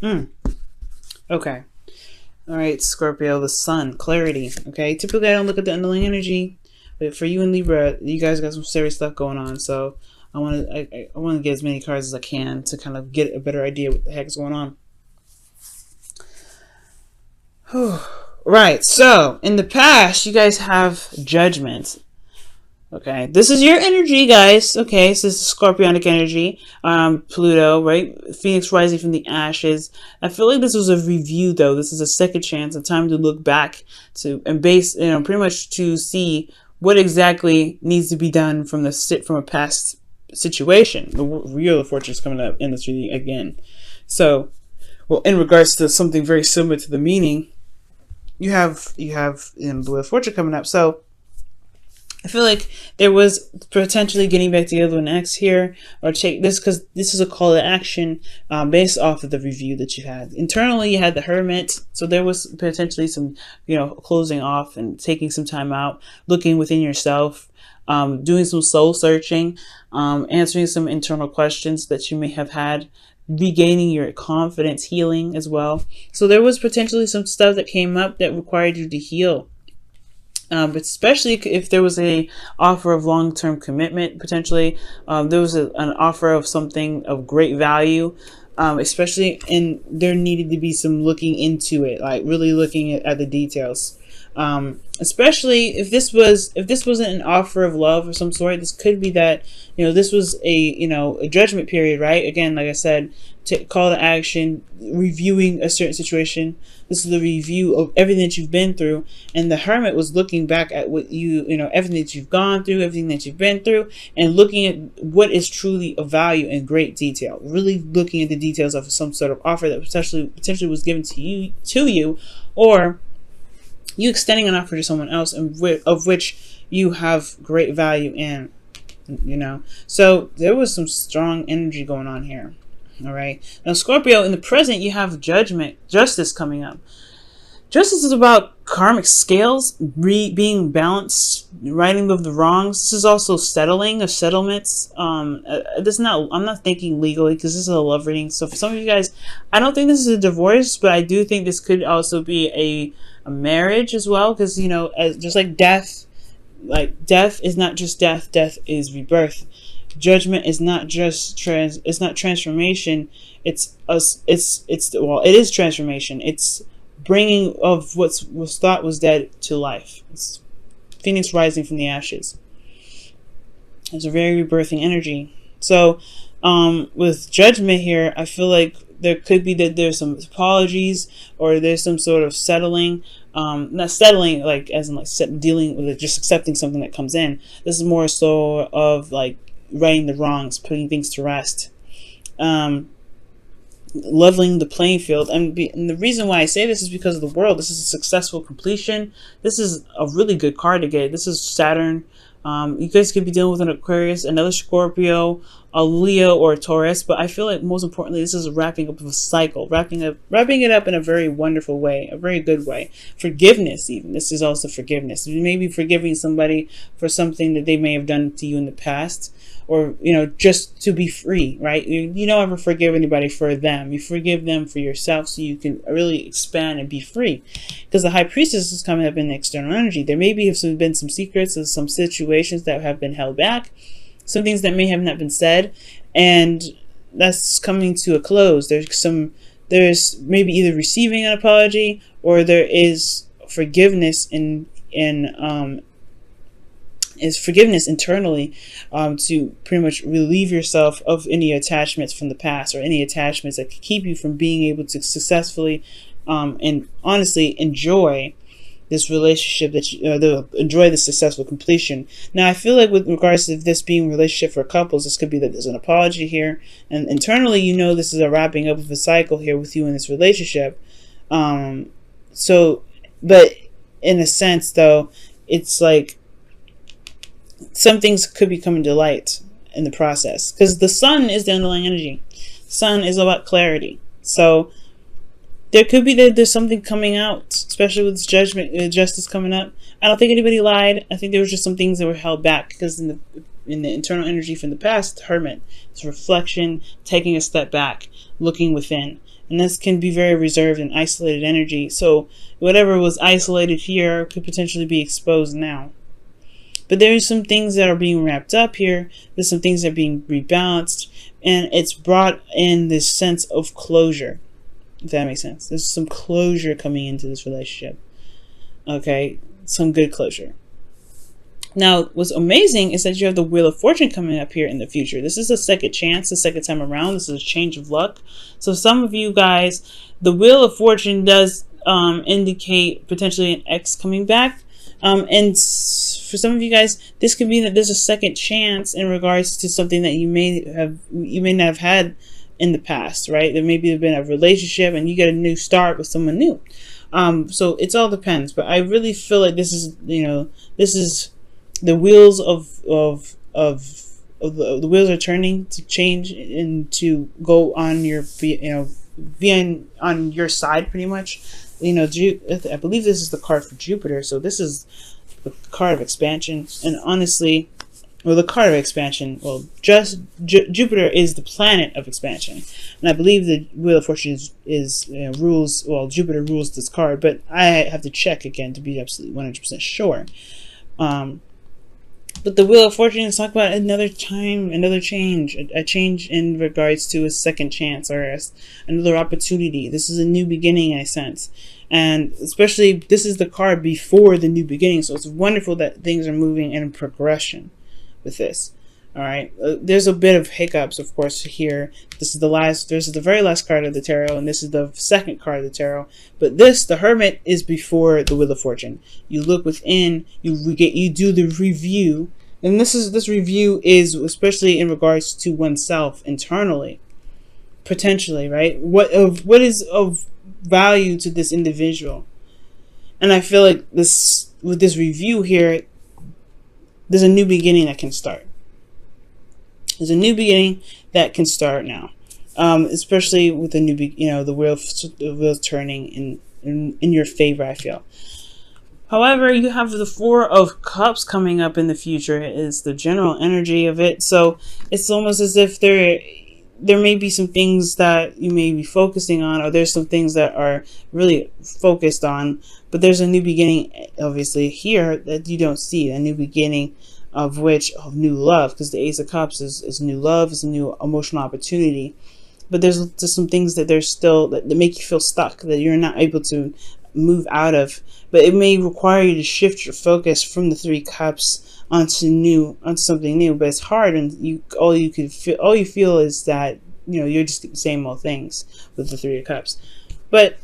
Mm. Okay. All right, Scorpio, the sun, clarity. Okay. Typically, I don't look at the underlying energy, but for you and Libra, you guys got some serious stuff going on. So I want to get as many cards as I can to kind of get a better idea what the heck's going on. Right. So in the past, you guys have judgment. Okay, this is your energy, guys. Okay, so this is Scorpionic energy. Pluto, right? Phoenix rising from the ashes. I feel like this was a review, though. This is a second chance, a time to look back to and base, pretty much to see what exactly needs to be done from from a past situation. The Wheel of Fortune is coming up in this reading again. So, well, in regards to something very similar to the meaning, you have the Wheel of Fortune coming up. So I feel like there was potentially getting back together with an ex here, or take this because this is a call to action based off of the review that you had. Internally, you had the Hermit, so there was potentially some, closing off and taking some time out, looking within yourself, doing some soul searching, answering some internal questions that you may have had, regaining your confidence, healing as well. So there was potentially some stuff that came up that required you to heal. But especially if there was a offer of long-term commitment, potentially there was an offer of something of great value, especially, and there needed to be some looking into it, like really looking at the details. Especially if this wasn't an offer of love of some sort, this could be that this was a judgment period, right? Again, like I said, to call to action, reviewing a certain situation. This is the review of everything that you've been through, and the Hermit was looking back at what everything that you've gone through, everything that you've been through, and looking at what is truly of value in great detail. Really looking at the details of some sort of offer that potentially was given to you, or you extending an offer to someone else, and of which you have great value in. So there was some strong energy going on here. All right. Now, Scorpio, in the present, you have justice coming up. Justice is about karmic scales, being balanced, righting of the wrongs. This is also settling of settlements. I'm not thinking legally because this is a love reading. So for some of you guys, I don't think this is a divorce, but I do think this could also be a marriage as well. Because, just like death is not just death. Death is rebirth. Judgment is not just it's not transformation. It is transformation. It's bringing of what was thought was dead to life. It's Phoenix rising from the ashes. It's a very rebirthing energy. So with judgment here, I feel like there could be that there's some apologies, or there's some sort of settling. Not settling like as in like dealing with it, just accepting something that comes in. This is more so of like righting the wrongs, putting things to rest, leveling the playing field. And the reason why I say this is because of the world. This is a successful completion. This is a really good card to get. This is Saturn. You guys could be dealing with an Aquarius, another Scorpio, a Leo, or a Taurus. But I feel like most importantly, this is a wrapping up of a cycle, wrapping it up in a very wonderful way, a very good way. Forgiveness, even. This is also forgiveness. You may be forgiving somebody for something that they may have done to you in the past, or just to be free, right? You don't ever forgive anybody for them. You forgive them for yourself, so you can really expand and be free. Because the High Priestess is coming up in the external energy. There may have been some secrets of some situations that have been held back, some things that may have not been said, and that's coming to a close. There's maybe either receiving an apology, or there is forgiveness is forgiveness internally, to pretty much relieve yourself of any attachments from the past, or any attachments that could keep you from being able to successfully and honestly enjoy this relationship, enjoy the successful completion. Now, I feel like with regards to this being a relationship for couples, this could be that there's an apology here, and internally, this is a wrapping up of a cycle here with you in this relationship. But in a sense, though, it's like some things could be coming to light in the process, because the sun is the underlying energy. Sun is about clarity. So there could be that there's something coming out, especially with this justice coming up. I don't think anybody lied. I think there was just some things that were held back, because in the in the internal energy from the past, Hermit. It's reflection, taking a step back, looking within. And this can be very reserved and isolated energy. So whatever was isolated here could potentially be exposed now. But there's some things that are being wrapped up here. There's some things that are being rebalanced. And it's brought in this sense of closure. If that makes sense. There's some closure coming into this relationship. Okay? Some good closure. Now, what's amazing is that you have the Wheel of Fortune coming up here in the future. This is a second chance, a second time around. This is a change of luck. So some of you guys, the Wheel of Fortune does indicate potentially an ex coming back. And for some of you guys, this could be that there's a second chance in regards to something that you may not have had in the past, right? There maybe have been a relationship and you get a new start with someone new. So it all depends. But I really feel like this is, this is the wheels the wheels are turning to change and to go on your, be on your side pretty much. I believe this is the card for Jupiter, so this is the card of expansion. And honestly, well, the card of expansion, well, just Jupiter is the planet of expansion, and I believe the Wheel of Fortune rules. Well, Jupiter rules this card, but I have to check again to be absolutely 100% sure. But the Wheel of Fortune is talking about another time, another change, a change in regards to a second chance or another opportunity. This is a new beginning, in a sense. And especially, this is the card before the new beginning. So it's wonderful that things are moving in progression with this. All right. There's a bit of hiccups, of course, here. This is the very last card of the tarot, and this is the second card of the tarot. But the Hermit, is before the Wheel of Fortune. You look within, you do the review, and this review is especially in regards to oneself internally, potentially, right? What is of value to this individual? And I feel like with this review here, there's a new beginning that can start. There's a new beginning that can start now, especially with the new, the wheels turning in your favor, I feel. However, you have the Four of Cups coming up in the future. Is the general energy of it. So it's almost as if there may be some things that you may be focusing on, or there's some things that are really focused on, but there's a new beginning, obviously, here that you don't see, a new beginning of new love, because the Ace of Cups is new love, is a new emotional opportunity. But there's just some things that that make you feel stuck, that you're not able to move out of. But it may require you to shift your focus from the Three Cups onto something new. But it's hard, and all you feel is that you're just the same old things with the Three of Cups. But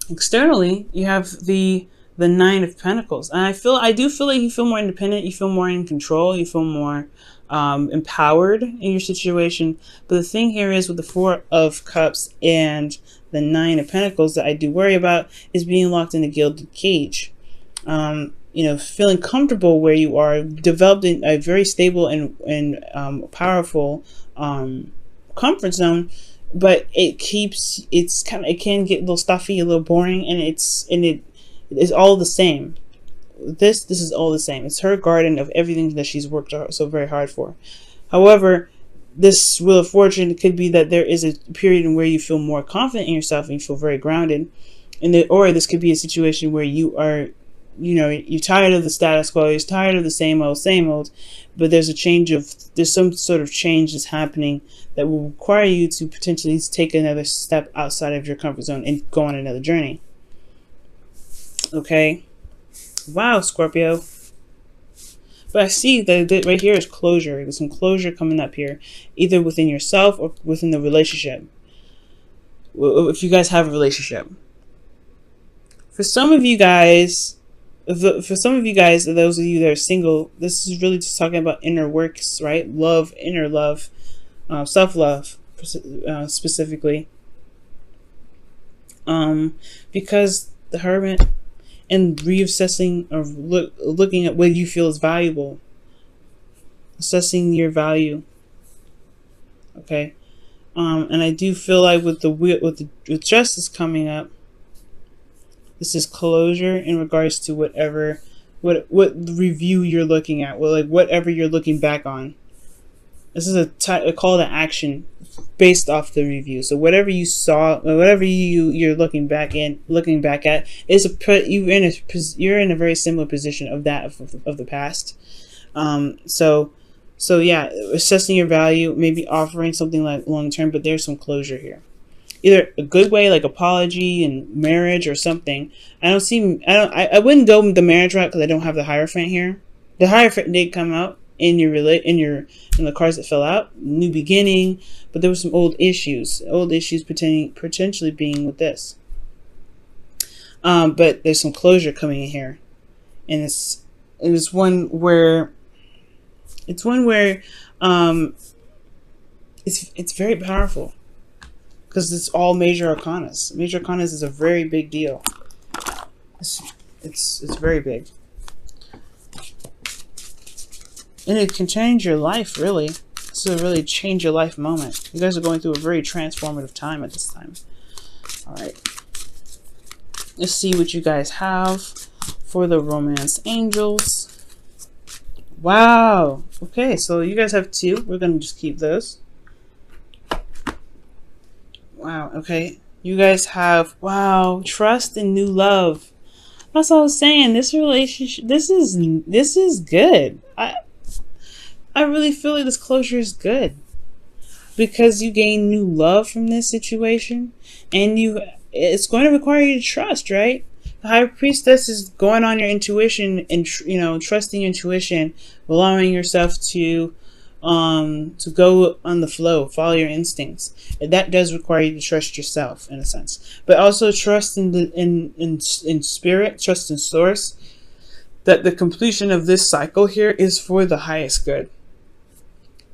externally, you have the Nine of Pentacles, and I do feel like you feel more independent, you feel more in control, you feel more empowered in your situation. But the thing here is, with the Four of Cups and the Nine of Pentacles, that I do worry about is being locked in a gilded cage. Feeling comfortable where you are, developing a very stable and powerful comfort zone, but it can get a little stuffy, a little boring, and it's all the same. This is all the same. It's her garden of everything that she's worked so very hard for. However, this Wheel of Fortune could be that there is a period in where you feel more confident in yourself and you feel very grounded, or this could be a situation where you are, you're tired of the status quo, you're tired of the same old, but there's some sort of change that's happening that will require you to potentially take another step outside of your comfort zone and go on another journey. Okay. Wow, Scorpio. But I see that right here is closure. There's some closure coming up here, either within yourself or within the relationship. If you guys have a relationship. For some of you guys, those of you that are single, this is really just talking about inner works, right? Love, inner love, self-love, specifically. Because the Hermit, and reassessing or looking at what you feel is valuable, assessing your value. Okay, and I do feel like with Justice coming up, this is closure in regards to whatever what review you're looking at, well, like whatever you're looking back on. This is a call to action based off the review. So whatever you saw, whatever you're looking back at is you're in a very similar position of that of the past. So yeah, assessing your value, maybe offering something like long term, but there's some closure here. Either a good way, like apology and marriage or something. I wouldn't go with the marriage route because I don't have the Hierophant here. The Hierophant did come out in the cards that fell out, new beginning, but there were some old issues potentially being with this. But there's some closure coming in here, and it's one where it's very powerful because it's all major arcanas. Major arcanas is a very big deal. It's very big. And it can change your life, really. This is a really change your life moment. You guys are going through a very transformative time at this time. Alright. Let's see what you guys have for the Romance Angels. Wow. Okay, so you guys have 2. We're going to just keep those. Wow, okay. You guys have, wow, trust and new love. That's what I was saying. This relationship, this is good. I really feel like this closure is good because you gain new love from this situation, and it's going to require you to trust, right? The High Priestess is going on your intuition and trusting your intuition, allowing yourself to go on the flow, follow your instincts. And that does require you to trust yourself in a sense, but also trust in spirit, trust in source, that the completion of this cycle here is for the highest good.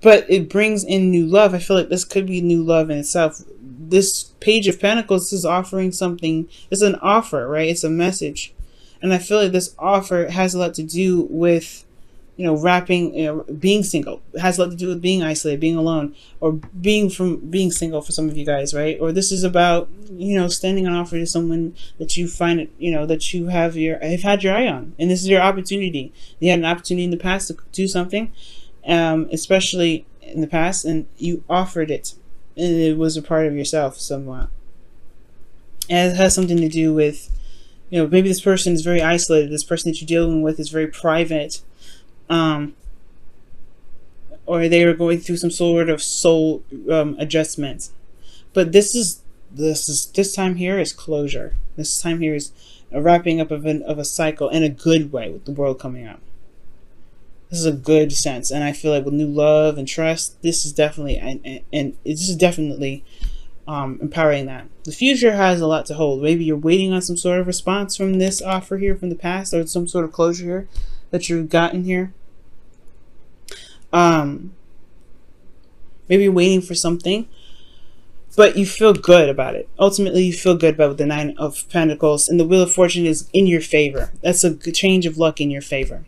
But it brings in new love. I feel like this could be new love in itself. This Page of Pentacles is offering something. It's an offer, right? It's a message. And I feel like this offer has a lot to do with, being single. It has a lot to do with being isolated, being alone, or being single for some of you guys, right? Or this is about, standing on offer to someone that you find that you have had your eye on. And this is your opportunity. You had an opportunity in the past to do something. Especially in the past, and you offered it, and it was a part of yourself somewhat. And it has something to do with, maybe this person is very isolated. This person that you're dealing with is very private, or they are going through some sort of soul adjustment. But this time here is closure. This time here is a wrapping up of a cycle in a good way, with the World coming out. This is a good sense, and I feel like with new love and trust, this is definitely empowering that. The future has a lot to hold. Maybe you're waiting on some sort of response from this offer here from the past, or some sort of closure here that you've gotten here. Maybe you're waiting for something, but you feel good about it. Ultimately, you feel good about the 9 of Pentacles, and the Wheel of Fortune is in your favor. That's a good change of luck in your favor.